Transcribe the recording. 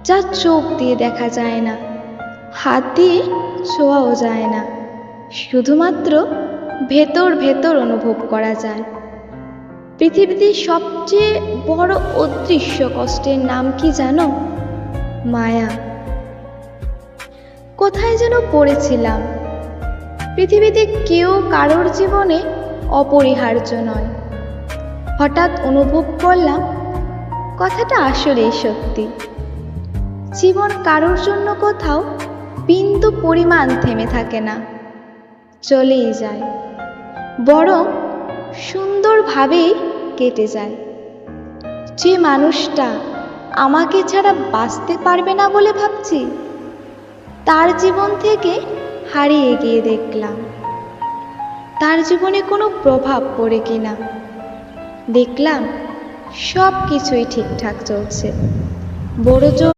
যা চোখ দিয়ে দেখা যায় না, হাত দিয়ে ছোঁয়াও যায় না, শুধুমাত্র ভেতর ভেতর অনুভব করা যায়। পৃথিবীতে সবচেয়ে বড় অদৃশ্য কষ্টের নাম কি জানো? মায়া। কোথায় যেন পড়েছিলাম, পৃথিবীতে কেউ কারোর জীবনে অপরিহার্য নয়। হঠাৎ অনুভব করলাম কথাটা আসলেই সত্যি। জীবন কারোর জন্য কোথাও বিন্দু পরিমাণ থেমে থাকে না, চলেই যায়, বরং সুন্দরভাবেই কেটে যায়। যে মানুষটা আমাকে ছাড়া বাঁচতে পারবে না বলে ভাবছি, তার জীবন থেকে হারিয়ে গিয়ে দেখলাম তার জীবনে কোনো প্রভাব পড়ে কিনা। দেখলাম সব কিছুই ঠিকঠাক চলছে, বড় জোর